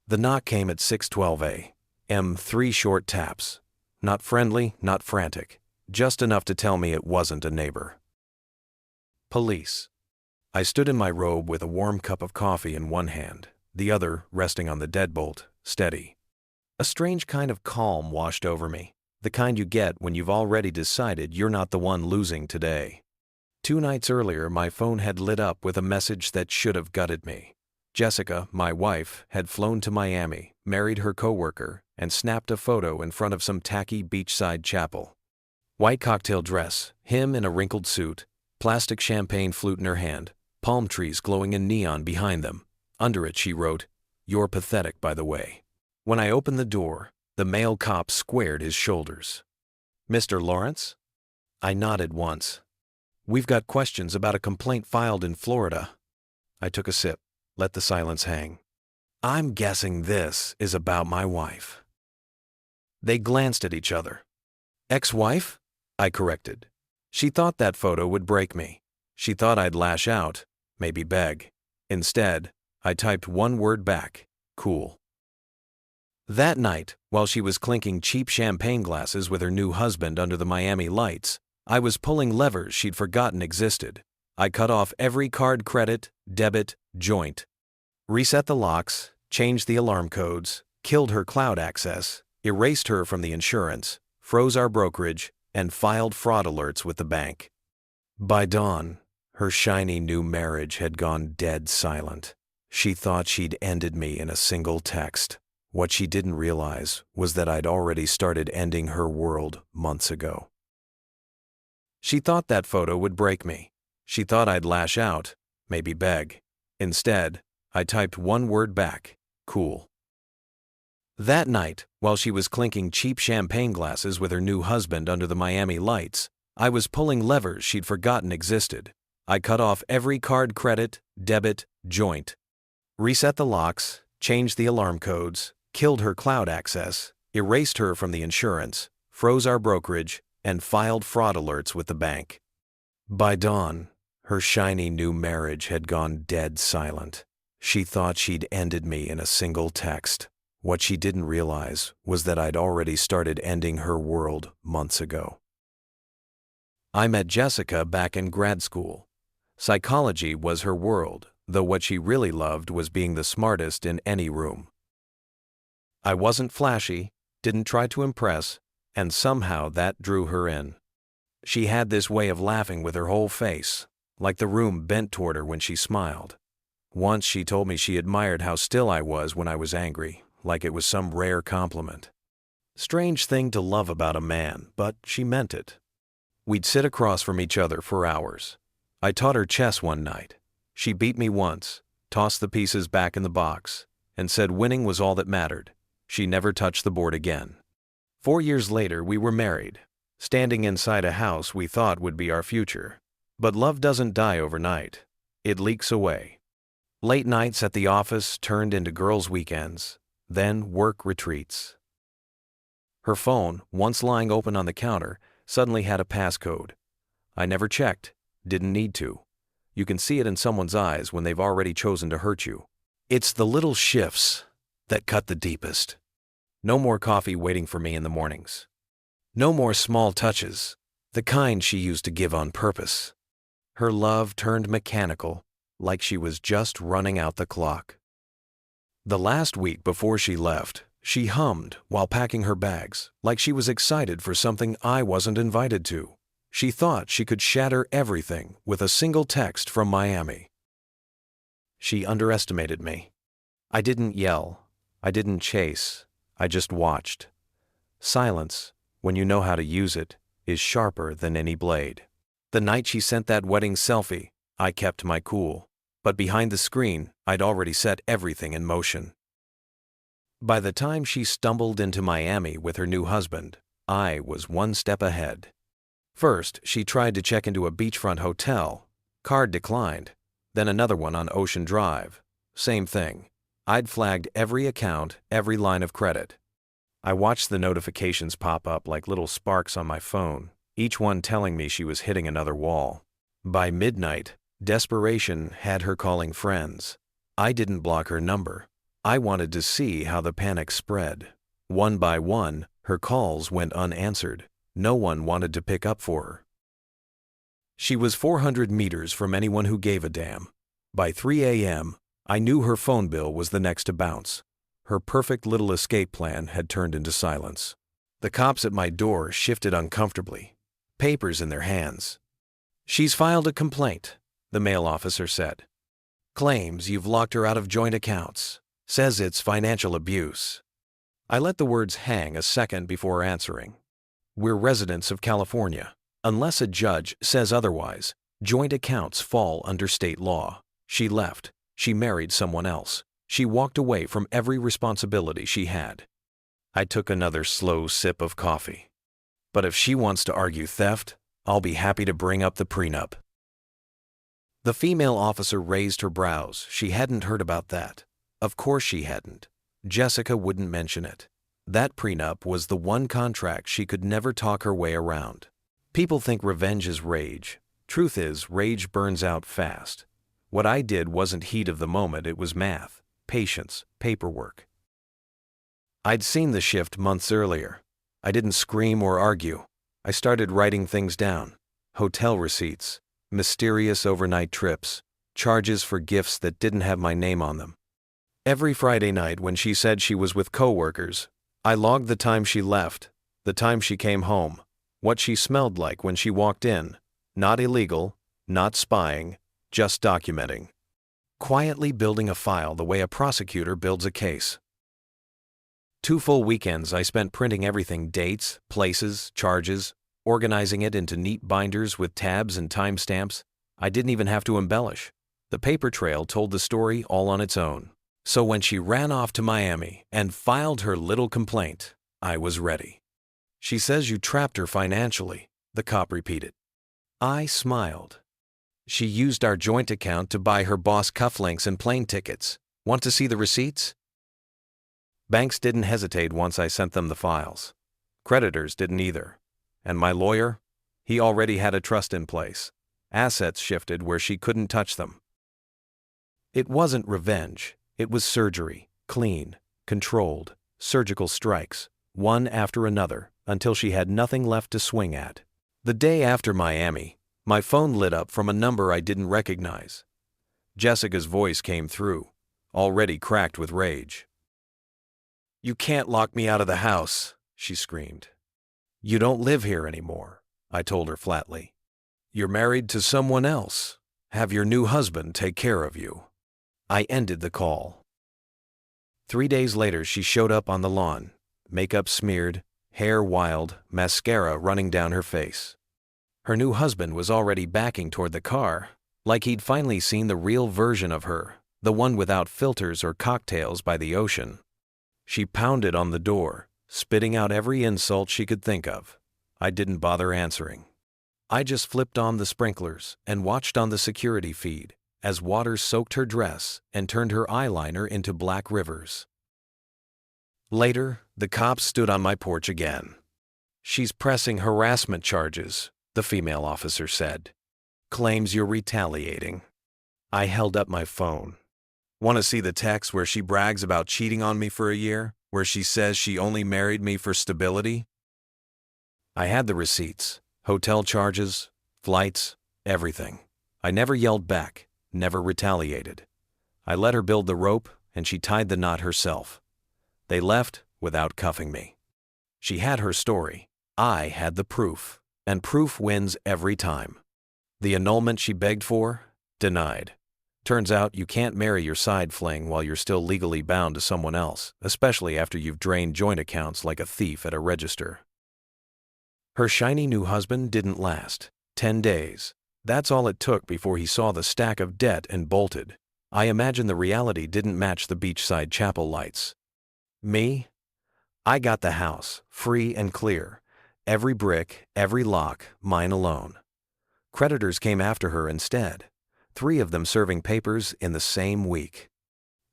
The knock came at 6:12 a.m. 3 short taps. Not friendly, not frantic. Just enough to tell me it wasn't a neighbor. Police. I stood in my robe with a warm cup of coffee in one hand, the other resting on the deadbolt, steady. A strange kind of calm washed over me, the kind you get when you've already decided you're not the one losing today. 2 nights earlier, my phone had lit up with a message that should have gutted me. Jessica, my wife, had flown to Miami, married her coworker, and snapped a photo in front of some tacky beachside chapel. White cocktail dress, him in a wrinkled suit, plastic champagne flute in her hand, palm trees glowing in neon behind them. Under it she wrote, "You're pathetic, by the way." When I opened the door, the male cop squared his shoulders. "Mr. Lawrence?" I nodded once. "We've got questions about a complaint filed in Florida." I took a sip, let the silence hang. "I'm guessing this is about my wife." They glanced at each other. "Ex-wife?" I corrected. She thought that photo would break me. She thought I'd lash out, maybe beg. Instead, I typed one word back: cool. That night, while she was clinking cheap champagne glasses with her new husband under the Miami lights, I was pulling levers she'd forgotten existed. I cut off every card credit, debit, joint. Reset the locks, changed the alarm codes, killed her cloud access, erased her from the insurance, froze our brokerage, and filed fraud alerts with the bank. By dawn, her shiny new marriage had gone dead silent. She thought she'd ended me in a single text. What she didn't realize was that I'd already started ending her world months ago. She thought that photo would break me. She thought I'd lash out, maybe beg. Instead, I typed one word back: cool. That night, while she was clinking cheap champagne glasses with her new husband under the Miami lights, I was pulling levers she'd forgotten existed. I cut off every card credit, debit, joint. Reset the locks, changed the alarm codes, killed her cloud access, erased her from the insurance, froze our brokerage, and filed fraud alerts with the bank. By dawn, her shiny new marriage had gone dead silent. She thought she'd ended me in a single text. What she didn't realize was that I'd already started ending her world months ago. I met Jessica back in grad school. Psychology was her world, though what she really loved was being the smartest in any room. I wasn't flashy, didn't try to impress, and somehow that drew her in. She had this way of laughing with her whole face, like the room bent toward her when she smiled. Once she told me she admired how still I was when I was angry, like it was some rare compliment. Strange thing to love about a man, but she meant it. We'd sit across from each other for hours. I taught her chess one night. She beat me once, tossed the pieces back in the box, and said winning was all that mattered. She never touched the board again. 4 years later, we were married, standing inside a house we thought would be our future. But love doesn't die overnight. It leaks away. Late nights at the office turned into girls' weekends, then work retreats. Her phone, once lying open on the counter, suddenly had a passcode. I never checked, didn't need to. You can see it in someone's eyes when they've already chosen to hurt you. It's the little shifts that cut the deepest. No more coffee waiting for me in the mornings. No more small touches, the kind she used to give on purpose. Her love turned mechanical, like she was just running out the clock. The last week before she left, she hummed while packing her bags, like she was excited for something I wasn't invited to. She thought she could shatter everything with a single text from Miami. She underestimated me. I didn't yell. I didn't chase. I just watched. Silence, when you know how to use it, is sharper than any blade. The night she sent that wedding selfie, I kept my cool. But behind the screen, I'd already set everything in motion. By the time she stumbled into Miami with her new husband, I was one step ahead. First, she tried to check into a beachfront hotel. Card declined. Then another one on Ocean Drive. Same thing. I'd flagged every account, every line of credit. I watched the notifications pop up like little sparks on my phone, each one telling me she was hitting another wall. By midnight, desperation had her calling friends. I didn't block her number. I wanted to see how the panic spread. One by one, her calls went unanswered. No one wanted to pick up for her. She was 400 meters from anyone who gave a damn. By 3 a.m., I knew her phone bill was the next to bounce. Her perfect little escape plan had turned into silence. The cops at my door shifted uncomfortably, papers in their hands. "She's filed a complaint," the mail officer said. "Claims you've locked her out of joint accounts. Says it's financial abuse." I let the words hang a second before answering. "We're residents of California. Unless a judge says otherwise, joint accounts fall under state law. She left. She married someone else. She walked away from every responsibility she had." I took another slow sip of coffee. "But if she wants to argue theft, I'll be happy to bring up the prenup." The female officer raised her brows. She hadn't heard about that. Of course she hadn't. Jessica wouldn't mention it. That prenup was the one contract she could never talk her way around. People think revenge is rage. Truth is, rage burns out fast. What I did wasn't heat of the moment, it was math, patience, paperwork. I'd seen the shift months earlier. I didn't scream or argue. I started writing things down. Hotel receipts, mysterious overnight trips, charges for gifts that didn't have my name on them. Every Friday night when she said she was with coworkers, I logged the time she left, the time she came home, what she smelled like when she walked in. Not illegal, not spying, just documenting. Quietly building a file the way a prosecutor builds a case. 2 full weekends I spent printing everything: dates, places, charges, organizing it into neat binders with tabs and timestamps. I didn't even have to embellish. The paper trail told the story all on its own. So when she ran off to Miami and filed her little complaint, I was ready. "She says you trapped her financially," the cop repeated. I smiled. "She used our joint account to buy her boss cufflinks and plane tickets. Want to see the receipts?" Banks didn't hesitate once I sent them the files. Creditors didn't either. And my lawyer? He already had a trust in place. Assets shifted where she couldn't touch them. It wasn't revenge. It was surgery, clean, controlled, surgical strikes, one after another, until she had nothing left to swing at. The day after Miami, my phone lit up from a number I didn't recognize. Jessica's voice came through, already cracked with rage. "You can't lock me out of the house," she screamed. "You don't live here anymore," I told her flatly. "You're married to someone else. Have your new husband take care of you." I ended the call. 3 days later, she showed up on the lawn, makeup smeared, hair wild, mascara running down her face. Her new husband was already backing toward the car, like he'd finally seen the real version of her, the one without filters or cocktails by the ocean. She pounded on the door, spitting out every insult she could think of. I didn't bother answering. I just flipped on the sprinklers and watched on the security feed as water soaked her dress and turned her eyeliner into black rivers. Later, the cops stood on my porch again. "She's pressing harassment charges," the female officer said. "Claims you're retaliating." I held up my phone. "Want to see the text where she brags about cheating on me for a year, where she says she only married me for stability?" I had the receipts, hotel charges, flights, everything. I never yelled back. Never retaliated. I let her build the rope, and she tied the knot herself. They left without cuffing me. She had her story. I had the proof, and proof wins every time. The annulment she begged for? Denied. Turns out you can't marry your side fling while you're still legally bound to someone else, especially after you've drained joint accounts like a thief at a register. Her shiny new husband didn't last. 10 days. That's all it took before he saw the stack of debt and bolted. I imagine the reality didn't match the beachside chapel lights. Me? I got the house, free and clear. Every brick, every lock, mine alone. Creditors came after her instead. 3 of them serving papers in the same week.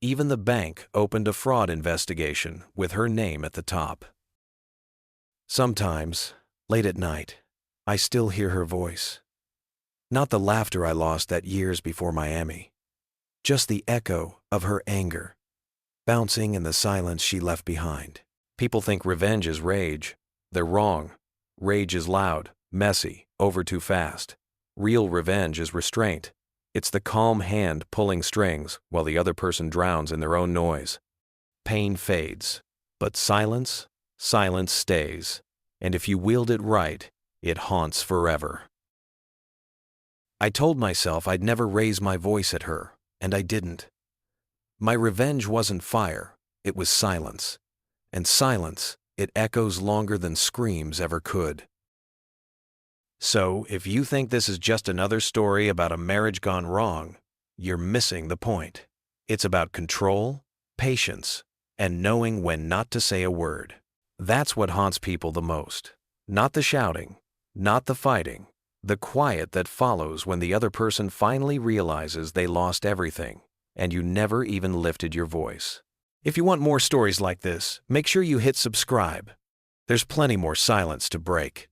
Even the bank opened a fraud investigation with her name at the top. Sometimes, late at night, I still hear her voice. Not the laughter I lost that years before Miami. Just the echo of her anger. bouncing in the silence she left behind. People think revenge is rage. They're wrong. Rage is loud, messy, over too fast. Real revenge is restraint. It's the calm hand pulling strings while the other person drowns in their own noise. Pain fades, but silence stays. And if you wield it right, it haunts forever. I told myself I'd never raise my voice at her, and I didn't. My revenge wasn't fire, it was silence. And silence, it echoes longer than screams ever could. So, if you think this is just another story about a marriage gone wrong, you're missing the point. It's about control, patience, and knowing when not to say a word. That's what haunts people the most. Not the shouting, not the fighting, the quiet that follows when the other person finally realizes they lost everything, and you never even lifted your voice. If you want more stories like this, make sure you hit subscribe. There's plenty more silence to break.